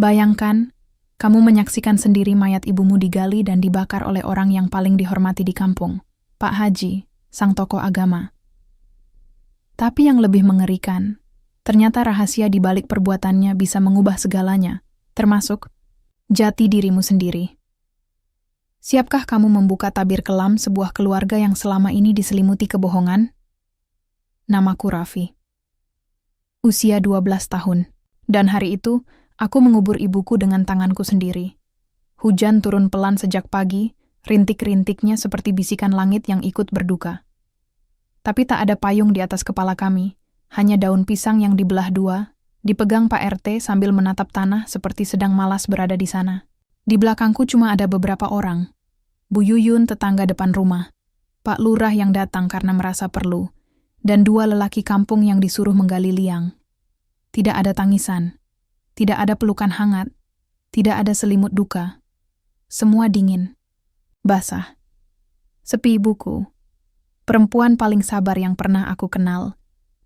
Bayangkan, kamu menyaksikan sendiri mayat ibumu digali dan dibakar oleh orang yang paling dihormati di kampung, Pak Haji, sang tokoh agama. Tapi yang lebih mengerikan, ternyata rahasia di balik perbuatannya bisa mengubah segalanya, termasuk jati dirimu sendiri. Siapkah kamu membuka tabir kelam sebuah keluarga yang selama ini diselimuti kebohongan? Namaku Raffi. Usia 12 tahun. Dan hari itu, aku mengubur ibuku dengan tanganku sendiri. Hujan turun pelan sejak pagi, rintik-rintiknya seperti bisikan langit yang ikut berduka. Tapi tak ada payung di atas kepala kami, hanya daun pisang yang dibelah dua, dipegang Pak RT sambil menatap tanah seperti sedang malas berada di sana. Di belakangku cuma ada beberapa orang. Bu Yuyun tetangga depan rumah, Pak Lurah yang datang karena merasa perlu, dan 2 lelaki kampung yang disuruh menggali liang. Tidak ada tangisan, tidak ada pelukan hangat, tidak ada selimut duka. Semua dingin, basah. Sepi ibuku, perempuan paling sabar yang pernah aku kenal,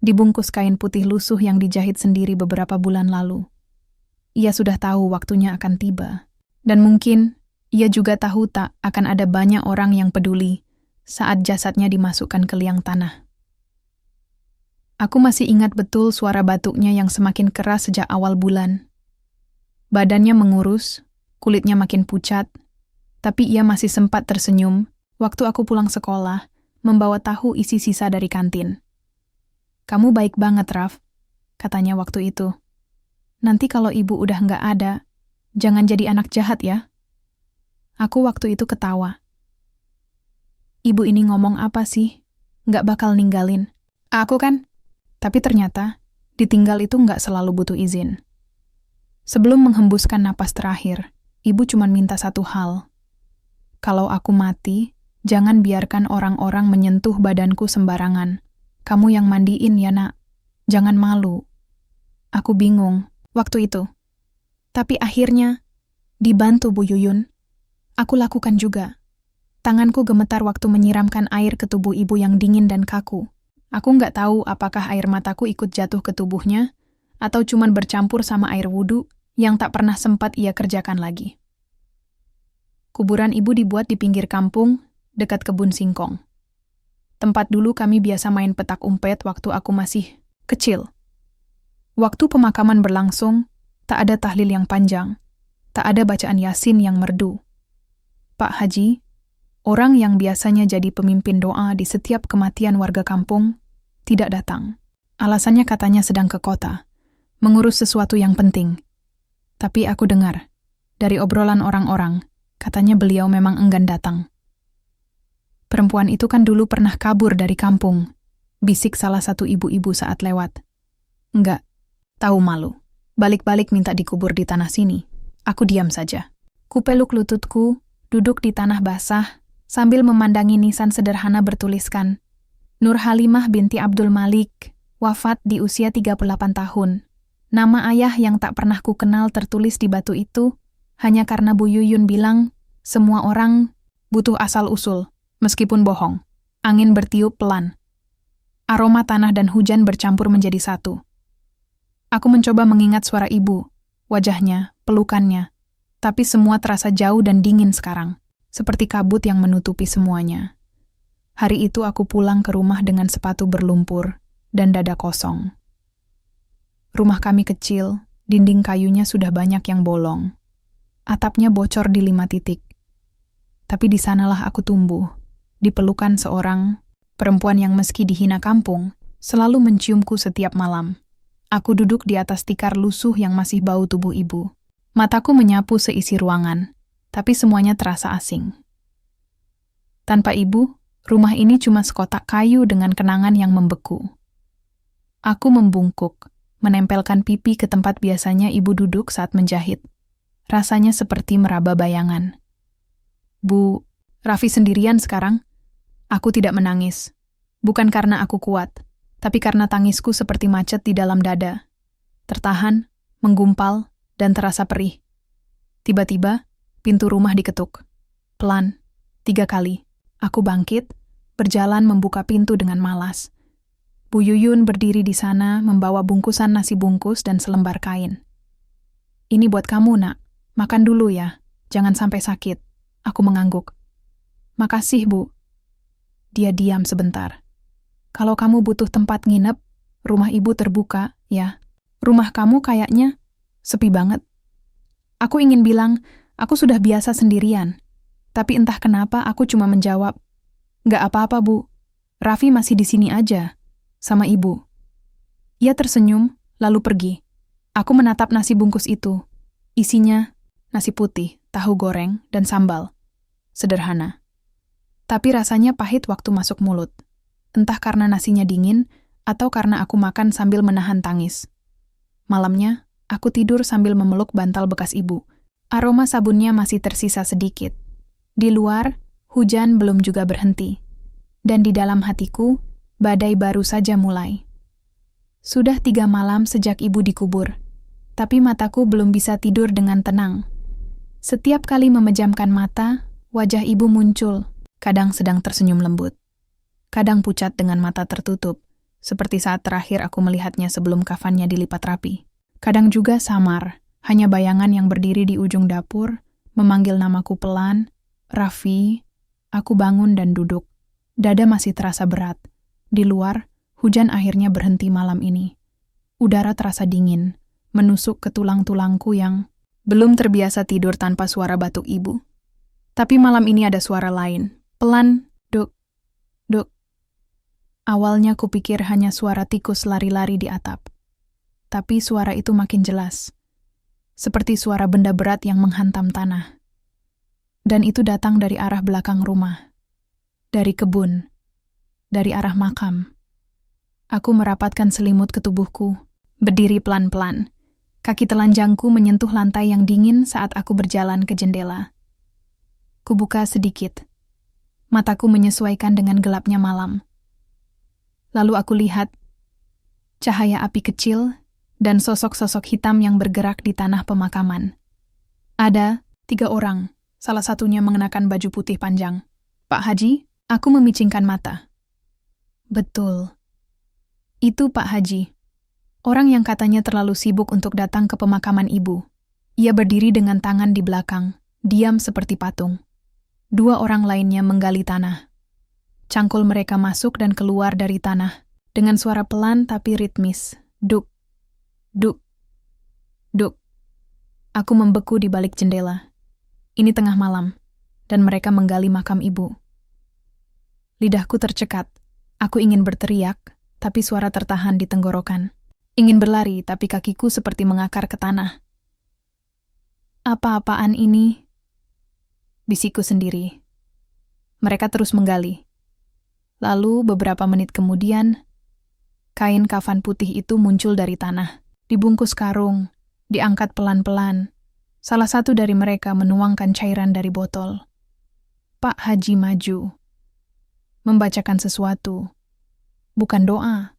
dibungkus kain putih lusuh yang dijahit sendiri beberapa bulan lalu. Ia sudah tahu waktunya akan tiba. Dan mungkin, ia juga tahu tak akan ada banyak orang yang peduli saat jasadnya dimasukkan ke liang tanah. Aku masih ingat betul suara batuknya yang semakin keras sejak awal bulan. Badannya mengurus, kulitnya makin pucat, tapi ia masih sempat tersenyum waktu aku pulang sekolah, membawa tahu isi sisa dari kantin. "Kamu baik banget, Raf," katanya waktu itu. "Nanti kalau ibu udah nggak ada, jangan jadi anak jahat ya." Aku waktu itu ketawa. Ibu ini ngomong apa sih? Nggak bakal ninggalin aku kan? Tapi ternyata, ditinggal itu nggak selalu butuh izin. Sebelum menghembuskan napas terakhir, ibu cuma minta satu hal. Kalau aku mati, jangan biarkan orang-orang menyentuh badanku sembarangan. Kamu yang mandiin ya, Nak. Jangan malu. Aku bingung waktu itu. Tapi akhirnya, dibantu Bu Yuyun, aku lakukan juga. Tanganku gemetar waktu menyiramkan air ke tubuh ibu yang dingin dan kaku. Aku nggak tahu apakah air mataku ikut jatuh ke tubuhnya, atau cuman bercampur sama air wudhu yang tak pernah sempat ia kerjakan lagi. Kuburan ibu dibuat di pinggir kampung, dekat kebun singkong. Tempat dulu kami biasa main petak umpet waktu aku masih kecil. Waktu pemakaman berlangsung, tak ada tahlil yang panjang, tak ada bacaan Yasin yang merdu. Pak Haji, orang yang biasanya jadi pemimpin doa di setiap kematian warga kampung, tidak datang. Alasannya katanya sedang ke kota, mengurus sesuatu yang penting. Tapi aku dengar, dari obrolan orang-orang, katanya beliau memang enggan datang. "Perempuan itu kan dulu pernah kabur dari kampung," bisik salah satu ibu-ibu saat lewat. "Enggak, tahu malu. Balik-balik minta dikubur di tanah sini." Aku diam saja. Kupeluk lututku, duduk di tanah basah, sambil memandangi nisan sederhana bertuliskan, Nur Halimah binti Abdul Malik, wafat di usia 38 tahun. Nama ayah yang tak pernah ku kenal tertulis di batu itu, hanya karena Bu Yuyun bilang, semua orang butuh asal-usul, meskipun bohong. Angin bertiup pelan. Aroma tanah dan hujan bercampur menjadi satu. Aku mencoba mengingat suara ibu, wajahnya, pelukannya, tapi semua terasa jauh dan dingin sekarang. Seperti kabut yang menutupi semuanya. Hari itu aku pulang ke rumah dengan sepatu berlumpur dan dada kosong. Rumah kami kecil, dinding kayunya sudah banyak yang bolong. Atapnya bocor di 5 titik. Tapi di sanalah aku tumbuh, dipelukan seorang perempuan yang meski dihina kampung, selalu menciumku setiap malam. Aku duduk di atas tikar lusuh yang masih bau tubuh ibu. Mataku menyapu seisi ruangan. Tapi semuanya terasa asing. Tanpa ibu, rumah ini cuma sekotak kayu dengan kenangan yang membeku. Aku membungkuk, menempelkan pipi ke tempat biasanya ibu duduk saat menjahit. Rasanya seperti meraba bayangan. "Bu, Raffi sendirian sekarang?" Aku tidak menangis. Bukan karena aku kuat, tapi karena tangisku seperti macet di dalam dada. Tertahan, menggumpal, dan terasa perih. Tiba-tiba, pintu rumah diketuk. Pelan, 3 kali. Aku bangkit, berjalan membuka pintu dengan malas. Bu Yuyun berdiri di sana membawa bungkusan nasi bungkus dan selembar kain. Ini buat kamu, Nak. Makan dulu ya. Jangan sampai sakit. Aku mengangguk. Makasih, Bu. Dia diam sebentar. Kalau kamu butuh tempat nginep, rumah ibu terbuka, ya. Rumah kamu kayaknya sepi banget. Aku ingin bilang, aku sudah biasa sendirian. Tapi entah kenapa aku cuma menjawab, "Nggak apa-apa, Bu. Raffi masih di sini aja, sama ibu." Ia tersenyum, lalu pergi. Aku menatap nasi bungkus itu. Isinya nasi putih, tahu goreng, dan sambal. Sederhana. Tapi rasanya pahit waktu masuk mulut. Entah karena nasinya dingin, atau karena aku makan sambil menahan tangis. Malamnya, aku tidur sambil memeluk bantal bekas ibu. Aroma sabunnya masih tersisa sedikit. Di luar, hujan belum juga berhenti. Dan di dalam hatiku, badai baru saja mulai. Sudah 3 malam sejak ibu dikubur. Tapi mataku belum bisa tidur dengan tenang. Setiap kali memejamkan mata, wajah ibu muncul, kadang sedang tersenyum lembut. Kadang pucat dengan mata tertutup, seperti saat terakhir aku melihatnya sebelum kafannya dilipat rapi. Kadang juga samar, hanya bayangan yang berdiri di ujung dapur, memanggil namaku pelan, "Raffi." Aku bangun dan duduk. Dada masih terasa berat. Di luar, hujan akhirnya berhenti malam ini. Udara terasa dingin, menusuk ke tulang-tulangku yang belum terbiasa tidur tanpa suara batuk ibu. Tapi malam ini ada suara lain, pelan, duk, duk. Awalnya kupikir hanya suara tikus lari-lari di atap. Tapi suara itu makin jelas, seperti suara benda berat yang menghantam tanah. Dan itu datang dari arah belakang rumah, dari kebun, dari arah makam. Aku merapatkan selimut ke tubuhku, berdiri pelan-pelan. Kaki telanjangku menyentuh lantai yang dingin saat aku berjalan ke jendela. Kubuka sedikit. Mataku menyesuaikan dengan gelapnya malam. Lalu aku lihat cahaya api kecil dan sosok-sosok hitam yang bergerak di tanah pemakaman. Ada 3 orang, salah satunya mengenakan baju putih panjang. "Pak Haji?" Aku memicingkan mata. Betul. Itu Pak Haji. Orang yang katanya terlalu sibuk untuk datang ke pemakaman ibu. Ia berdiri dengan tangan di belakang, diam seperti patung. 2 orang lainnya menggali tanah. Cangkul mereka masuk dan keluar dari tanah, dengan suara pelan tapi ritmis. Duk, duk, duk. Aku membeku di balik jendela. Ini tengah malam, dan mereka menggali makam ibu. Lidahku tercekat. Aku ingin berteriak, tapi suara tertahan di tenggorokan. Ingin berlari, tapi kakiku seperti mengakar ke tanah. "Apa-apaan ini?" bisikku sendiri. Mereka terus menggali. Lalu beberapa menit kemudian, kain kafan putih itu muncul dari tanah. Dibungkus karung, diangkat pelan-pelan. Salah satu dari mereka menuangkan cairan dari botol. Pak Haji maju, membacakan sesuatu. Bukan doa,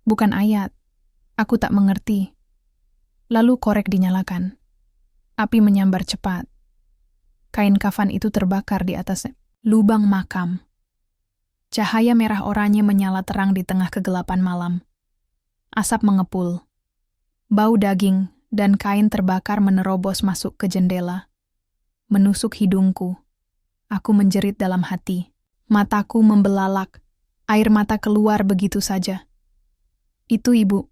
bukan ayat. Aku tak mengerti. Lalu korek dinyalakan. Api menyambar cepat. Kain kafan itu terbakar di atas lubang makam. Cahaya merah oranye menyala terang di tengah kegelapan malam. Asap mengepul. Bau daging dan kain terbakar menerobos masuk ke jendela. Menusuk hidungku. Aku menjerit dalam hati. Mataku membelalak. Air mata keluar begitu saja. Itu ibu.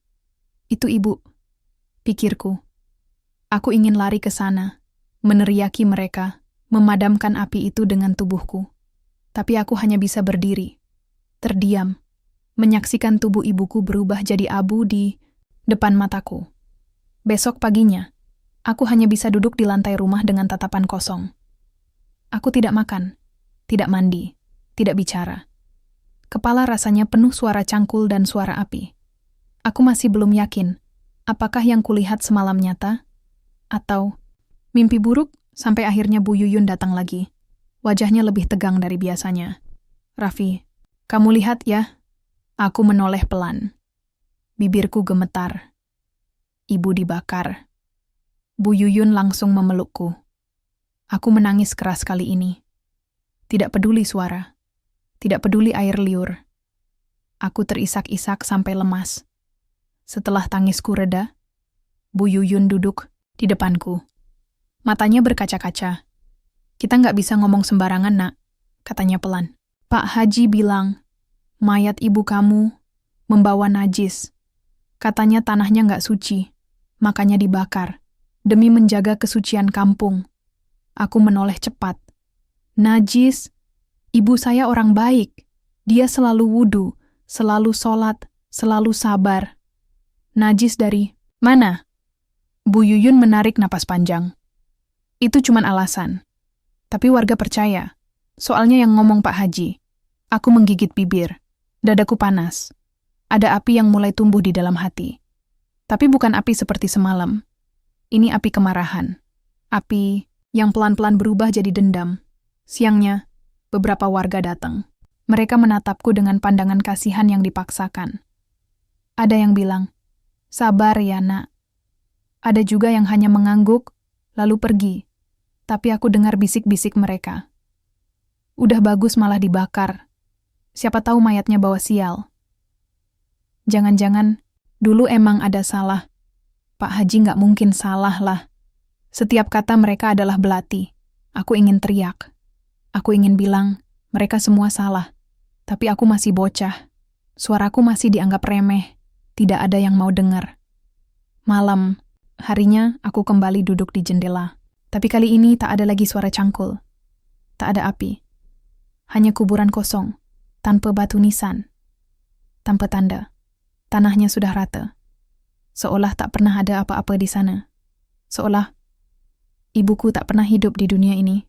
Itu ibu. Pikirku. Aku ingin lari ke sana, meneriaki mereka, memadamkan api itu dengan tubuhku. Tapi aku hanya bisa berdiri, terdiam, menyaksikan tubuh ibuku berubah jadi abu di depan mataku. Besok paginya, aku hanya bisa duduk di lantai rumah dengan tatapan kosong. Aku tidak makan, tidak mandi, tidak bicara. Kepala rasanya penuh suara cangkul dan suara api. Aku masih belum yakin, apakah yang kulihat semalam nyata, atau mimpi buruk sampai akhirnya Bu Yuyun datang lagi. Wajahnya lebih tegang dari biasanya. "Raffi, kamu lihat ya?" Aku menoleh pelan. Bibirku gemetar. Ibu dibakar. Bu Yuyun langsung memelukku. Aku menangis keras kali ini. Tidak peduli suara, tidak peduli air liur. Aku terisak-isak sampai lemas. Setelah tangisku reda, Bu Yuyun duduk di depanku. Matanya berkaca-kaca. Kita nggak bisa ngomong sembarangan, Nak, katanya pelan. Pak Haji bilang, mayat ibu kamu membawa najis. Katanya tanahnya nggak suci, makanya dibakar, demi menjaga kesucian kampung. Aku menoleh cepat. Najis? Ibu saya orang baik. Dia selalu wudu, selalu sholat, selalu sabar. Najis dari mana? Bu Yuyun menarik napas panjang. Itu cuman alasan. Tapi warga percaya. Soalnya yang ngomong Pak Haji. Aku menggigit bibir. Dadaku panas. Ada api yang mulai tumbuh di dalam hati. Tapi bukan api seperti semalam. Ini api kemarahan. Api yang pelan-pelan berubah jadi dendam. Siangnya, beberapa warga datang. Mereka menatapku dengan pandangan kasihan yang dipaksakan. Ada yang bilang, sabar ya, Nak. Ada juga yang hanya mengangguk, lalu pergi. Tapi aku dengar bisik-bisik mereka. Udah bagus malah dibakar. Siapa tahu mayatnya bawa sial. Jangan-jangan dulu emang ada salah. Pak Haji nggak mungkin salah lah. Setiap kata mereka adalah belati. Aku ingin teriak. Aku ingin bilang, mereka semua salah. Tapi aku masih bocah. Suaraku masih dianggap remeh. Tidak ada yang mau dengar. Malam, harinya aku kembali duduk di jendela. Tapi kali ini tak ada lagi suara cangkul. Tak ada api. Hanya kuburan kosong, tanpa batu nisan. Tanpa tanda. Tanahnya sudah rata. Seolah tak pernah ada apa-apa di sana. Seolah ibuku tak pernah hidup di dunia ini.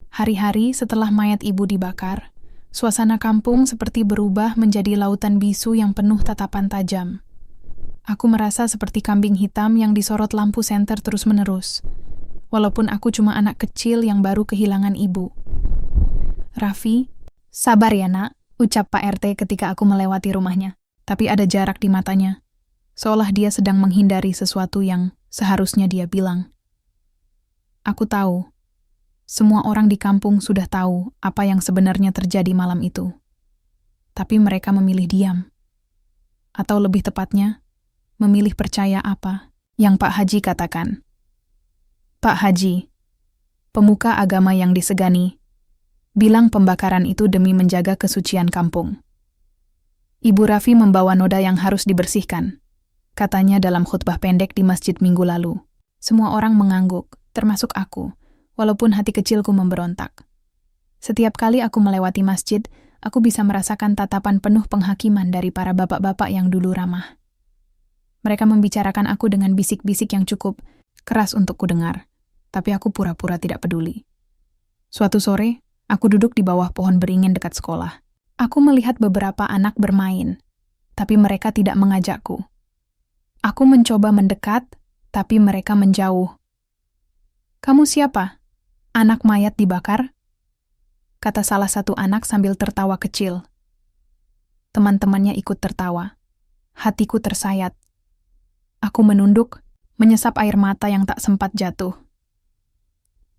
Hari-hari setelah mayat ibu dibakar, suasana kampung seperti berubah menjadi lautan bisu yang penuh tatapan tajam. Aku merasa seperti kambing hitam yang disorot lampu senter terus-menerus. Walaupun aku cuma anak kecil yang baru kehilangan ibu. Raffi, sabar ya, Nak, ucap Pak RT ketika aku melewati rumahnya. Tapi ada jarak di matanya. Seolah dia sedang menghindari sesuatu yang seharusnya dia bilang. Aku tahu. Semua orang di kampung sudah tahu apa yang sebenarnya terjadi malam itu. Tapi mereka memilih diam. Atau lebih tepatnya, memilih percaya apa yang Pak Haji katakan. Pak Haji, pemuka agama yang disegani, bilang pembakaran itu demi menjaga kesucian kampung. Ibu Raffi membawa noda yang harus dibersihkan, katanya dalam khutbah pendek di masjid minggu lalu. Semua orang mengangguk, termasuk aku, walaupun hati kecilku memberontak. Setiap kali aku melewati masjid, aku bisa merasakan tatapan penuh penghakiman dari para bapak-bapak yang dulu ramah. Mereka membicarakan aku dengan bisik-bisik yang cukup keras untuk kudengar, tapi aku pura-pura tidak peduli. Suatu sore, aku duduk di bawah pohon beringin dekat sekolah. Aku melihat beberapa anak bermain, tapi mereka tidak mengajakku. Aku mencoba mendekat, tapi mereka menjauh. Kamu siapa? Anak mayat dibakar? Kata salah satu anak sambil tertawa kecil. Teman-temannya ikut tertawa. Hatiku tersayat. Aku menunduk, menyesap air mata yang tak sempat jatuh.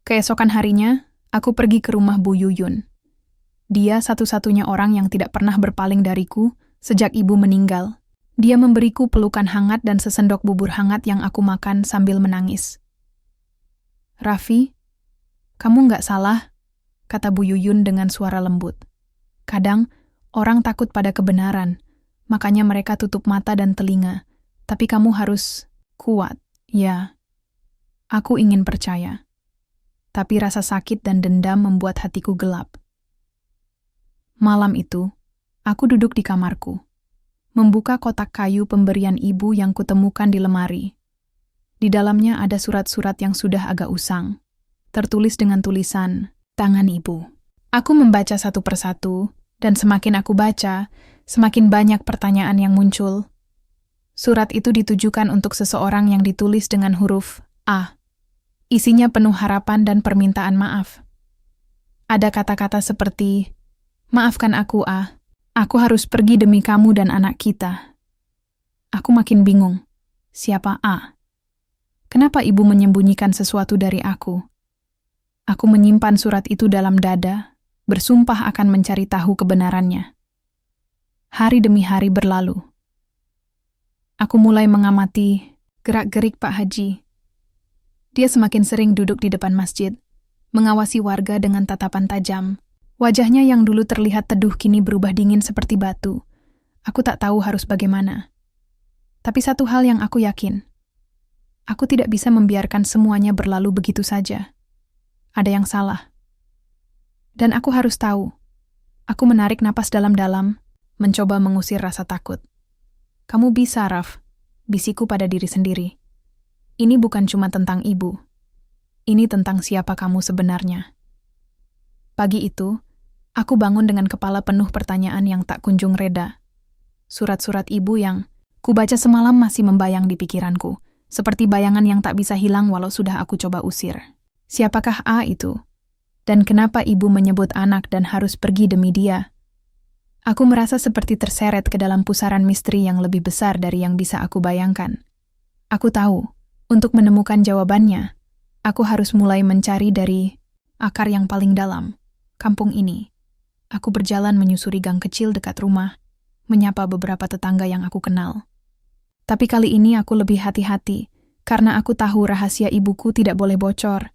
Keesokan harinya, aku pergi ke rumah Bu Yuyun. Dia satu-satunya orang yang tidak pernah berpaling dariku sejak ibu meninggal. Dia memberiku pelukan hangat dan sesendok bubur hangat yang aku makan sambil menangis. Raffi, kamu nggak salah, kata Bu Yuyun dengan suara lembut. Kadang, orang takut pada kebenaran, makanya mereka tutup mata dan telinga. Tapi kamu harus kuat, ya. Aku ingin percaya. Tapi rasa sakit dan dendam membuat hatiku gelap. Malam itu, aku duduk di kamarku, membuka kotak kayu pemberian ibu yang kutemukan di lemari. Di dalamnya ada surat-surat yang sudah agak usang, tertulis dengan tulisan tangan ibu. Aku membaca satu persatu, dan semakin aku baca, semakin banyak pertanyaan yang muncul. Surat itu ditujukan untuk seseorang yang ditulis dengan huruf A. Isinya penuh harapan dan permintaan maaf. Ada kata-kata seperti, maafkan aku, A. Aku harus pergi demi kamu dan anak kita. Aku makin bingung. Siapa A? Kenapa ibu menyembunyikan sesuatu dari aku? Aku menyimpan surat itu dalam dada, bersumpah akan mencari tahu kebenarannya. Hari demi hari berlalu. Aku mulai mengamati Gerak-gerik Pak Haji. Dia semakin sering duduk di depan masjid, mengawasi warga dengan tatapan tajam. Wajahnya yang dulu terlihat teduh kini berubah dingin seperti batu. Aku tak tahu harus bagaimana. Tapi satu hal yang aku yakin, aku tidak bisa membiarkan semuanya berlalu begitu saja. Ada yang salah. Dan aku harus tahu. Aku menarik napas dalam-dalam, mencoba mengusir rasa takut. Kamu bisa, Raf, bisiku pada diri sendiri. Ini bukan cuma tentang ibu. Ini tentang siapa kamu sebenarnya. Pagi itu, aku bangun dengan kepala penuh pertanyaan yang tak kunjung reda. Surat-surat ibu yang kubaca semalam masih membayang di pikiranku, seperti bayangan yang tak bisa hilang walau sudah aku coba usir. Siapakah A itu? Dan kenapa ibu menyebut anak dan harus pergi demi dia? Aku merasa seperti terseret ke dalam pusaran misteri yang lebih besar dari yang bisa aku bayangkan. Aku tahu, untuk menemukan jawabannya, aku harus mulai mencari dari akar yang paling dalam, kampung ini. Aku berjalan menyusuri gang kecil dekat rumah, menyapa beberapa tetangga yang aku kenal. Tapi kali ini aku lebih hati-hati, karena aku tahu rahasia ibuku tidak boleh bocor.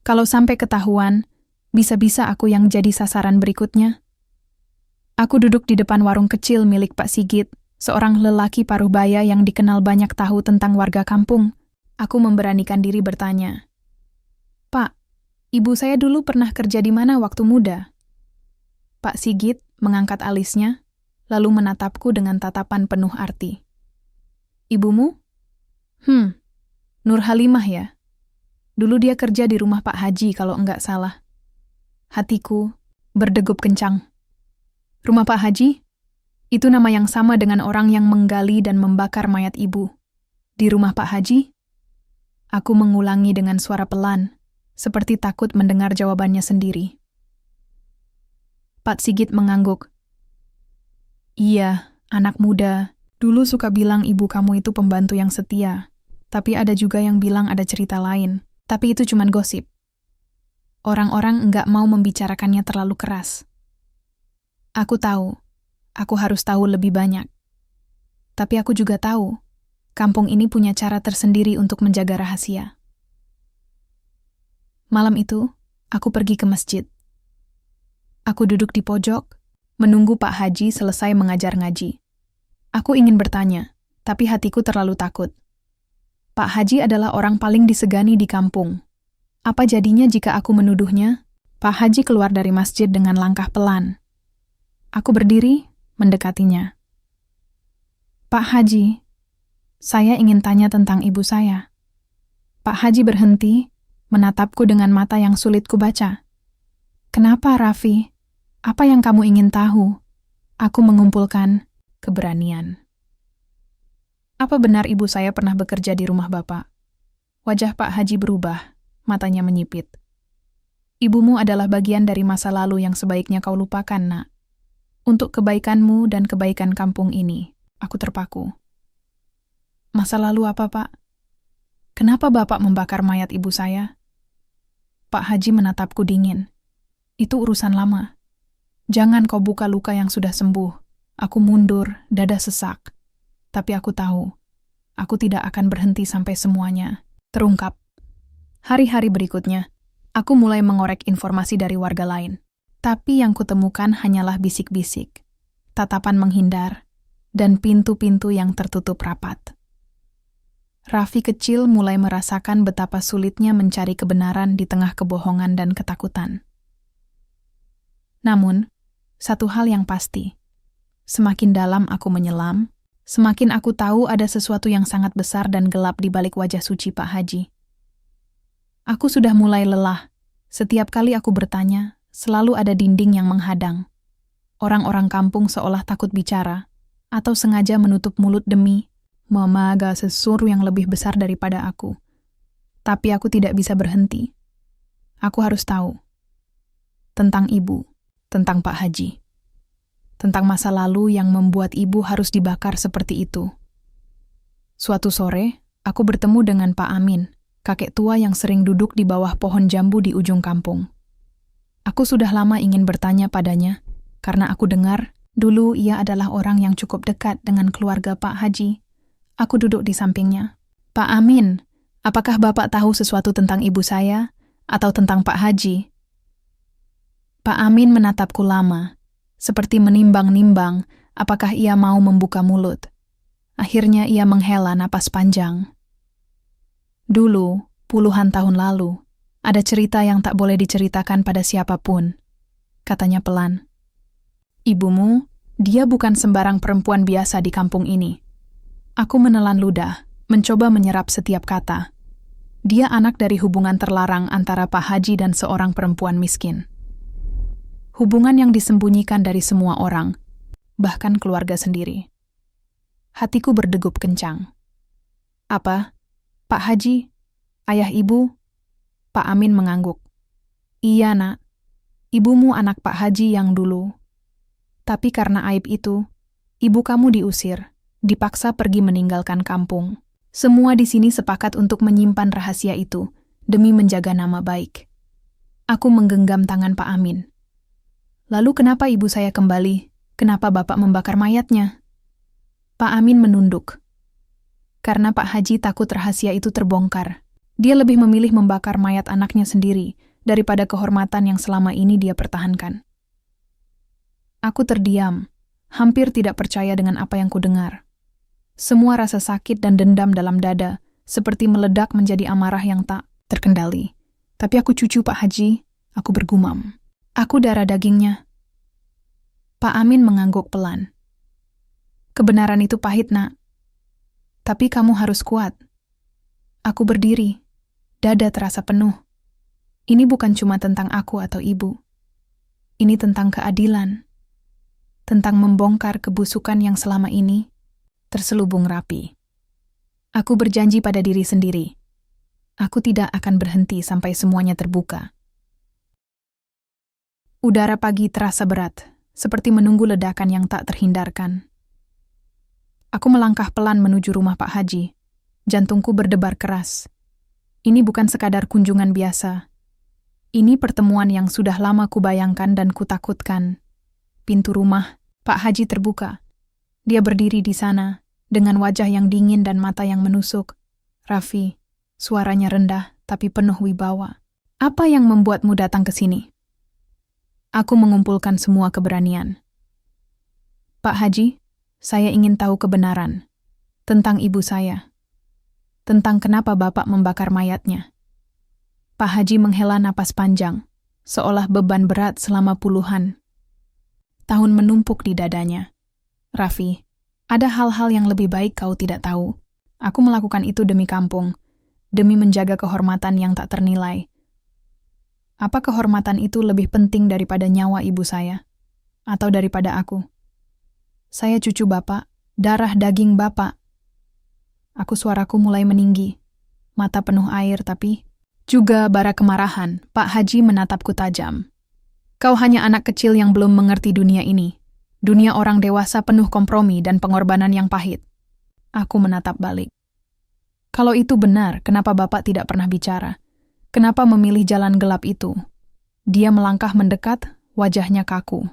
Kalau sampai ketahuan, bisa-bisa aku yang jadi sasaran berikutnya. Aku duduk di depan warung kecil milik Pak Sigit, seorang lelaki paruh baya yang dikenal banyak tahu tentang warga kampung. Aku memberanikan diri bertanya, "Pak, ibu saya dulu pernah kerja di mana waktu muda?" Pak Sigit mengangkat alisnya, lalu menatapku dengan tatapan penuh arti. "Ibumu? Nur Halimah ya? Dulu dia kerja di rumah Pak Haji kalau enggak salah." Hatiku berdegup kencang. Rumah Pak Haji? Itu nama yang sama dengan orang yang menggali dan membakar mayat ibu. Di rumah Pak Haji? Aku mengulangi dengan suara pelan, seperti takut mendengar jawabannya sendiri. Pak Sigit mengangguk. "Iya, anak muda. Dulu suka bilang ibu kamu itu pembantu yang setia. Tapi ada juga yang bilang ada cerita lain. Tapi itu cuma gosip. Orang-orang enggak mau membicarakannya terlalu keras. Aku tahu, aku harus tahu lebih banyak. Tapi aku juga tahu, kampung ini punya cara tersendiri untuk menjaga rahasia." Malam itu, aku pergi ke masjid. Aku duduk di pojok, menunggu Pak Haji selesai mengajar ngaji. Aku ingin bertanya, tapi hatiku terlalu takut. Pak Haji adalah orang paling disegani di kampung. Apa jadinya jika aku menuduhnya? Pak Haji keluar dari masjid dengan langkah pelan. Aku berdiri, mendekatinya. "Pak Haji, saya ingin tanya tentang ibu saya." Pak Haji berhenti, menatapku dengan mata yang sulit kubaca. "Kenapa, Raffi? Apa yang kamu ingin tahu?" Aku mengumpulkan keberanian. "Apa benar ibu saya pernah bekerja di rumah Bapak?" Wajah Pak Haji berubah, matanya menyipit. "Ibumu adalah bagian dari masa lalu yang sebaiknya kau lupakan, Nak. Untuk kebaikanmu dan kebaikan kampung ini." Aku terpaku. "Masa lalu apa, Pak? Kenapa Bapak membakar mayat ibu saya?" Pak Haji menatapku dingin. "Itu urusan lama. Jangan kau buka luka yang sudah sembuh." Aku mundur, dada sesak. Tapi aku tahu, aku tidak akan berhenti sampai semuanya terungkap. Hari-hari berikutnya, aku mulai mengorek informasi dari warga lain. Tapi yang kutemukan hanyalah bisik-bisik, tatapan menghindar, dan pintu-pintu yang tertutup rapat. Raffi kecil mulai merasakan betapa sulitnya mencari kebenaran di tengah kebohongan dan ketakutan. Namun, satu hal yang pasti, semakin dalam aku menyelam, semakin aku tahu ada sesuatu yang sangat besar dan gelap di balik wajah suci Pak Haji. Aku sudah mulai lelah. Setiap kali aku bertanya, selalu ada dinding yang menghadang. Orang-orang kampung seolah takut bicara, atau sengaja menutup mulut demi memaga sesuatu yang lebih besar daripada aku. Tapi aku tidak bisa berhenti. Aku harus tahu. Tentang ibu, tentang Pak Haji. Tentang masa lalu yang membuat ibu harus dibakar seperti itu. Suatu sore, aku bertemu dengan Pak Amin, kakek tua yang sering duduk di bawah pohon jambu di ujung kampung. Aku sudah lama ingin bertanya padanya, karena aku dengar dulu ia adalah orang yang cukup dekat dengan keluarga Pak Haji. Aku duduk di sampingnya, Pak Amin, apakah Bapak tahu sesuatu tentang ibu saya atau tentang Pak Haji? Pak Amin menatapku lama, seperti menimbang-nimbang apakah ia mau membuka mulut. Akhirnya ia menghela napas panjang. Dulu, puluhan tahun lalu, ada cerita yang tak boleh diceritakan pada siapapun, katanya pelan. Ibumu, dia bukan sembarang perempuan biasa di kampung ini. Aku menelan ludah, mencoba menyerap setiap kata. Dia anak dari hubungan terlarang antara Pak Haji dan seorang perempuan miskin. Hubungan yang disembunyikan dari semua orang, bahkan keluarga sendiri. Hatiku berdegup kencang. Apa? Pak Haji? Ayah ibu? Pak Amin mengangguk. Iya, Nak. Ibumu anak Pak Haji yang dulu. Tapi karena aib itu, ibu kamu diusir, dipaksa pergi meninggalkan kampung. Semua di sini sepakat untuk menyimpan rahasia itu, demi menjaga nama baik. Aku menggenggam tangan Pak Amin. Lalu kenapa ibu saya kembali? Kenapa Bapak membakar mayatnya? Pak Amin menunduk. Karena Pak Haji takut rahasia itu terbongkar. Dia lebih memilih membakar mayat anaknya sendiri daripada kehormatan yang selama ini dia pertahankan. Aku terdiam, hampir tidak percaya dengan apa yang kudengar. Semua rasa sakit dan dendam dalam dada seperti meledak menjadi amarah yang tak terkendali. Tapi aku cucu Pak Haji, aku bergumam. Aku darah dagingnya. Pak Amin mengangguk pelan. Kebenaran itu pahit, Nak. Tapi kamu harus kuat. Aku berdiri. Dada terasa penuh. Ini bukan cuma tentang aku atau ibu. Ini tentang keadilan. Tentang membongkar kebusukan yang selama ini terselubung rapi. Aku berjanji pada diri sendiri. Aku tidak akan berhenti sampai semuanya terbuka. Udara pagi terasa berat, seperti menunggu ledakan yang tak terhindarkan. Aku melangkah pelan menuju rumah Pak Haji. Jantungku berdebar keras. Ini bukan sekadar kunjungan biasa. Ini pertemuan yang sudah lama kubayangkan dan kutakutkan. Pintu rumah Pak Haji terbuka. Dia berdiri di sana, dengan wajah yang dingin dan mata yang menusuk. Raffi, suaranya rendah tapi penuh wibawa. Apa yang membuatmu datang ke sini? Aku mengumpulkan semua keberanian. Pak Haji, saya ingin tahu kebenaran tentang ibu saya. Tentang kenapa Bapak membakar mayatnya. Pak Haji menghela napas panjang, seolah beban berat selama puluhan tahun menumpuk di dadanya. Raffi, ada hal-hal yang lebih baik kau tidak tahu. Aku melakukan itu demi kampung, demi menjaga kehormatan yang tak ternilai. Apa kehormatan itu lebih penting daripada nyawa ibu saya? Atau daripada aku? Saya cucu Bapak, darah daging Bapak. Suaraku mulai meninggi, mata penuh air tapi juga bara kemarahan. Pak Haji menatapku tajam. Kau hanya anak kecil yang belum mengerti dunia ini. Dunia orang dewasa penuh kompromi dan pengorbanan yang pahit. Aku menatap balik. Kalau itu benar, kenapa Bapak tidak pernah bicara? Kenapa memilih jalan gelap itu? Dia melangkah mendekat, wajahnya kaku.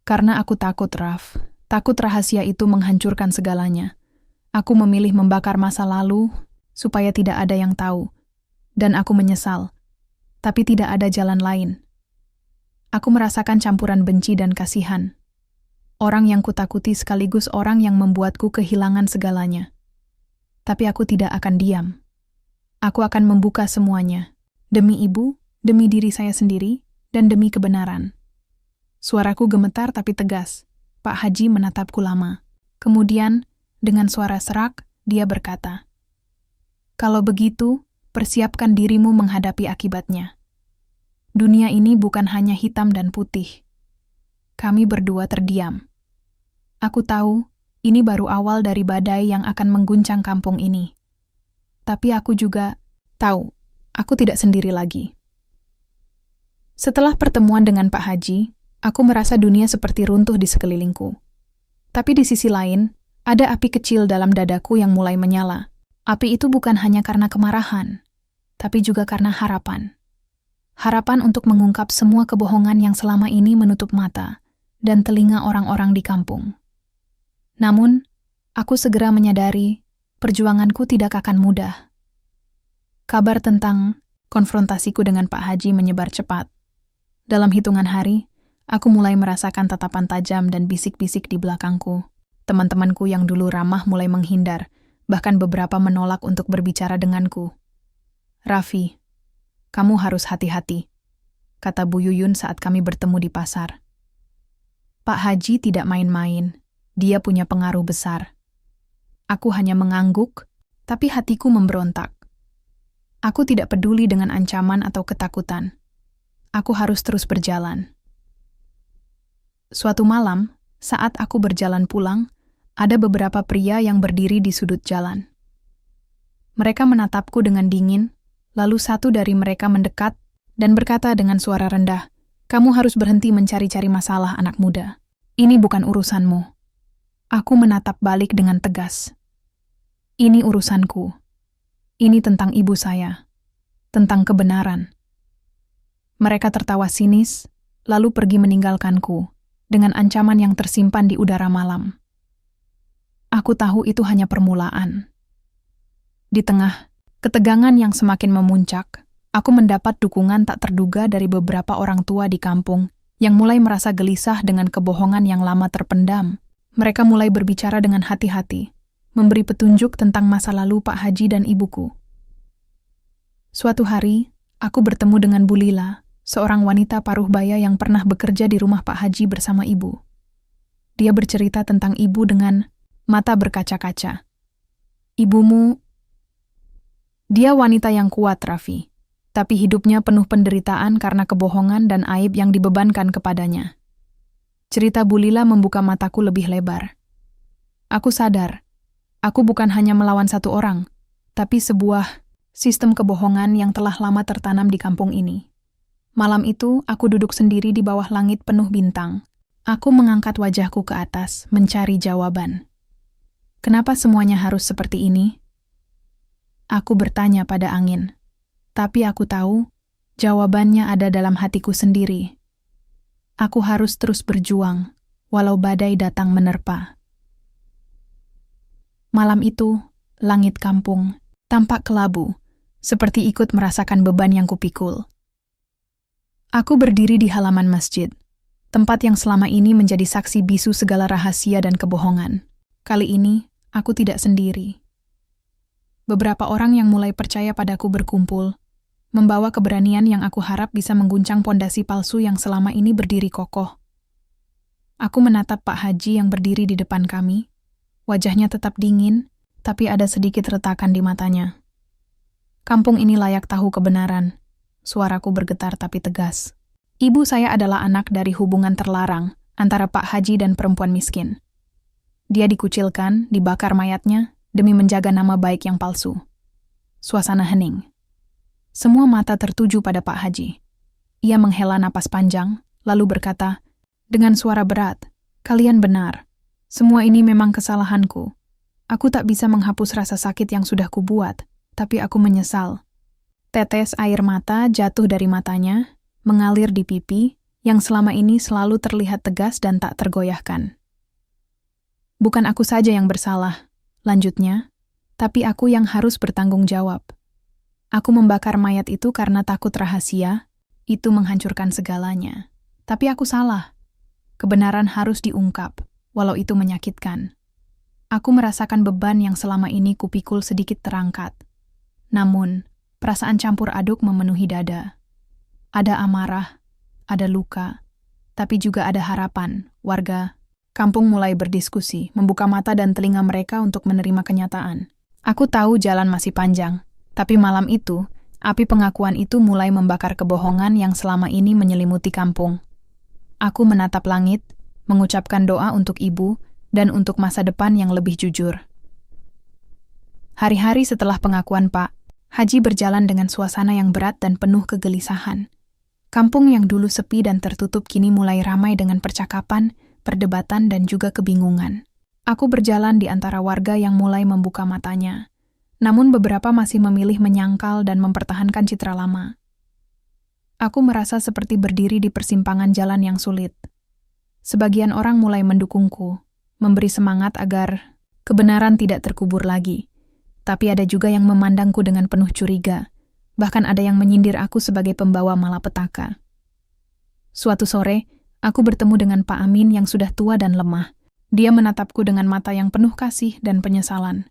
Karena aku takut, Raf. Takut rahasia itu menghancurkan segalanya. Aku memilih membakar masa lalu supaya tidak ada yang tahu. Dan aku menyesal. Tapi tidak ada jalan lain. Aku merasakan campuran benci dan kasihan. Orang yang kutakuti sekaligus orang yang membuatku kehilangan segalanya. Tapi aku tidak akan diam. Aku akan membuka semuanya. Demi ibu, demi diri saya sendiri, dan demi kebenaran. Suaraku gemetar tapi tegas. Pak Haji menatapku lama. Kemudian, dengan suara serak, dia berkata, "Kalau begitu, persiapkan dirimu menghadapi akibatnya. Dunia ini bukan hanya hitam dan putih." Kami berdua terdiam. Aku tahu, ini baru awal dari badai yang akan mengguncang kampung ini. Tapi aku juga tahu, aku tidak sendiri lagi. Setelah pertemuan dengan Pak Haji, aku merasa dunia seperti runtuh di sekelilingku. Tapi di sisi lain, ada api kecil dalam dadaku yang mulai menyala. Api itu bukan hanya karena kemarahan, tapi juga karena harapan. Harapan untuk mengungkap semua kebohongan yang selama ini menutup mata dan telinga orang-orang di kampung. Namun, aku segera menyadari perjuanganku tidak akan mudah. Kabar tentang konfrontasiku dengan Pak Haji menyebar cepat. Dalam hitungan hari, aku mulai merasakan tatapan tajam dan bisik-bisik di belakangku. Teman-temanku yang dulu ramah mulai menghindar, bahkan beberapa menolak untuk berbicara denganku. "Raffi, kamu harus hati-hati," kata Bu Yuyun saat kami bertemu di pasar. Pak Haji tidak main-main, dia punya pengaruh besar. Aku hanya mengangguk, tapi hatiku memberontak. Aku tidak peduli dengan ancaman atau ketakutan. Aku harus terus berjalan. Suatu malam, saat aku berjalan pulang, ada beberapa pria yang berdiri di sudut jalan. Mereka menatapku dengan dingin, lalu satu dari mereka mendekat dan berkata dengan suara rendah, "Kamu harus berhenti mencari-cari masalah, anak muda. Ini bukan urusanmu." Aku menatap balik dengan tegas. "Ini urusanku. Ini tentang ibu saya, tentang kebenaran." Mereka tertawa sinis, lalu pergi meninggalkanku dengan ancaman yang tersimpan di udara malam. Aku tahu itu hanya permulaan. Di tengah ketegangan yang semakin memuncak, aku mendapat dukungan tak terduga dari beberapa orang tua di kampung yang mulai merasa gelisah dengan kebohongan yang lama terpendam. Mereka mulai berbicara dengan hati-hati, memberi petunjuk tentang masa lalu Pak Haji dan ibuku. Suatu hari, aku bertemu dengan Bu Lila, seorang wanita paruh baya yang pernah bekerja di rumah Pak Haji bersama ibu. Dia bercerita tentang ibu dengan mata berkaca-kaca. "Ibumu..." Dia wanita yang kuat, Raffi, tapi hidupnya penuh penderitaan karena kebohongan dan aib yang dibebankan kepadanya. Cerita Bu Lila membuka mataku lebih lebar. Aku sadar, aku bukan hanya melawan satu orang, tapi sebuah sistem kebohongan yang telah lama tertanam di kampung ini. Malam itu, aku duduk sendiri di bawah langit penuh bintang. Aku mengangkat wajahku ke atas, mencari jawaban. Kenapa semuanya harus seperti ini? Aku bertanya pada angin. Tapi aku tahu, jawabannya ada dalam hatiku sendiri. Aku harus terus berjuang, walau badai datang menerpa. Malam itu, langit kampung tampak kelabu, seperti ikut merasakan beban yang kupikul. Aku berdiri di halaman masjid, tempat yang selama ini menjadi saksi bisu segala rahasia dan kebohongan. Kali ini, aku tidak sendiri. Beberapa orang yang mulai percaya padaku berkumpul, membawa keberanian yang aku harap bisa mengguncang pondasi palsu yang selama ini berdiri kokoh. Aku menatap Pak Haji yang berdiri di depan kami. Wajahnya tetap dingin, tapi ada sedikit retakan di matanya. Kampung ini layak tahu kebenaran. Suaraku bergetar tapi tegas. Ibu saya adalah anak dari hubungan terlarang antara Pak Haji dan perempuan miskin. Dia dikucilkan, dibakar mayatnya, demi menjaga nama baik yang palsu. Suasana hening. Semua mata tertuju pada Pak Haji. Ia menghela napas panjang, lalu berkata, dengan suara berat, "Kalian benar. Semua ini memang kesalahanku. Aku tak bisa menghapus rasa sakit yang sudah kubuat, tapi aku menyesal." Tetes air mata jatuh dari matanya, mengalir di pipi, yang selama ini selalu terlihat tegas dan tak tergoyahkan. "Bukan aku saja yang bersalah," lanjutnya, "tapi aku yang harus bertanggung jawab. Aku membakar mayat itu karena takut rahasia, itu menghancurkan segalanya. Tapi aku salah. Kebenaran harus diungkap, walau itu menyakitkan. Aku merasakan beban yang selama ini kupikul sedikit terangkat. Namun, perasaan campur aduk memenuhi dada. Ada amarah, ada luka, tapi juga ada harapan." Warga kampung mulai berdiskusi, membuka mata dan telinga mereka untuk menerima kenyataan. Aku tahu jalan masih panjang. Tapi malam itu, api pengakuan itu mulai membakar kebohongan yang selama ini menyelimuti kampung. Aku menatap langit, mengucapkan doa untuk ibu dan untuk masa depan yang lebih jujur. Hari-hari setelah pengakuan Pak Haji berjalan dengan suasana yang berat dan penuh kegelisahan. Kampung yang dulu sepi dan tertutup kini mulai ramai dengan percakapan, perdebatan dan juga kebingungan. Aku berjalan di antara warga yang mulai membuka matanya. Namun beberapa masih memilih menyangkal dan mempertahankan citra lama. Aku merasa seperti berdiri di persimpangan jalan yang sulit. Sebagian orang mulai mendukungku, memberi semangat agar kebenaran tidak terkubur lagi. Tapi ada juga yang memandangku dengan penuh curiga. Bahkan ada yang menyindir aku sebagai pembawa malapetaka. Suatu sore, aku bertemu dengan Pak Amin yang sudah tua dan lemah. Dia menatapku dengan mata yang penuh kasih dan penyesalan.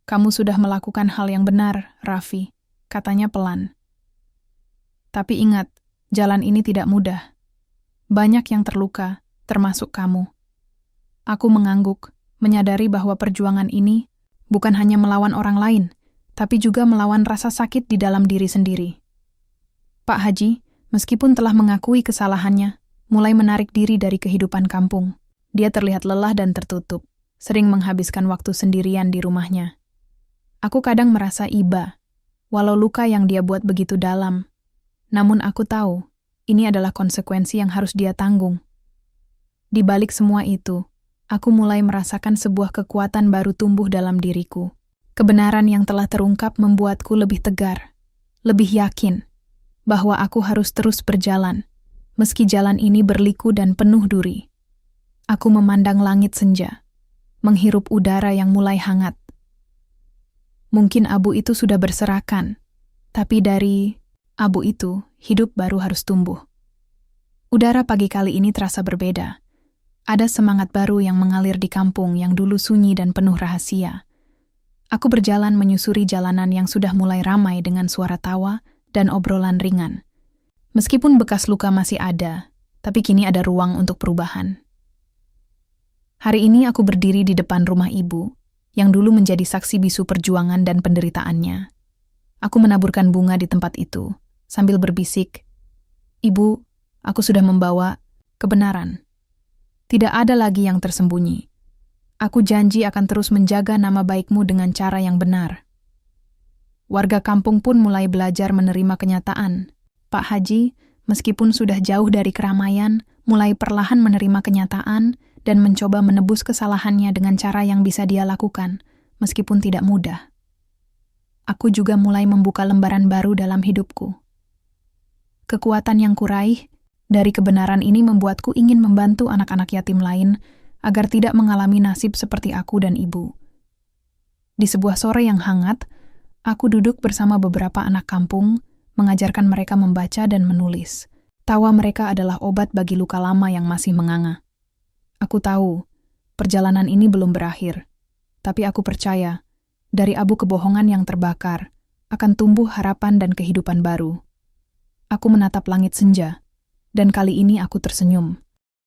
"Kamu sudah melakukan hal yang benar, Raffi," katanya pelan. "Tapi ingat, jalan ini tidak mudah. Banyak yang terluka, termasuk kamu." Aku mengangguk, menyadari bahwa perjuangan ini bukan hanya melawan orang lain, tapi juga melawan rasa sakit di dalam diri sendiri. Pak Haji, meskipun telah mengakui kesalahannya, mulai menarik diri dari kehidupan kampung. Dia terlihat lelah dan tertutup, sering menghabiskan waktu sendirian di rumahnya. Aku kadang merasa iba, walau luka yang dia buat begitu dalam. Namun aku tahu, ini adalah konsekuensi yang harus dia tanggung. Di balik semua itu, aku mulai merasakan sebuah kekuatan baru tumbuh dalam diriku. Kebenaran yang telah terungkap membuatku lebih tegar, lebih yakin bahwa aku harus terus berjalan, meski jalan ini berliku dan penuh duri. Aku memandang langit senja, menghirup udara yang mulai hangat. Mungkin abu itu sudah berserakan, tapi dari abu itu, hidup baru harus tumbuh. Udara pagi kali ini terasa berbeda. Ada semangat baru yang mengalir di kampung yang dulu sunyi dan penuh rahasia. Aku berjalan menyusuri jalanan yang sudah mulai ramai dengan suara tawa dan obrolan ringan. Meskipun bekas luka masih ada, tapi kini ada ruang untuk perubahan. Hari ini aku berdiri di depan rumah ibu, yang dulu menjadi saksi bisu perjuangan dan penderitaannya. Aku menaburkan bunga di tempat itu, sambil berbisik, "Ibu, aku sudah membawa kebenaran. Tidak ada lagi yang tersembunyi. Aku janji akan terus menjaga nama baikmu dengan cara yang benar." Warga kampung pun mulai belajar menerima kenyataan. Pak Haji, meskipun sudah jauh dari keramaian, mulai perlahan menerima kenyataan dan mencoba menebus kesalahannya dengan cara yang bisa dia lakukan, meskipun tidak mudah. Aku juga mulai membuka lembaran baru dalam hidupku. Kekuatan yang kuraih dari kebenaran ini membuatku ingin membantu anak-anak yatim lain agar tidak mengalami nasib seperti aku dan ibu. Di sebuah sore yang hangat, aku duduk bersama beberapa anak kampung, mengajarkan mereka membaca dan menulis. Tawa mereka adalah obat bagi luka lama yang masih menganga. Aku tahu, perjalanan ini belum berakhir, tapi aku percaya, dari abu kebohongan yang terbakar, akan tumbuh harapan dan kehidupan baru. Aku menatap langit senja, dan kali ini aku tersenyum.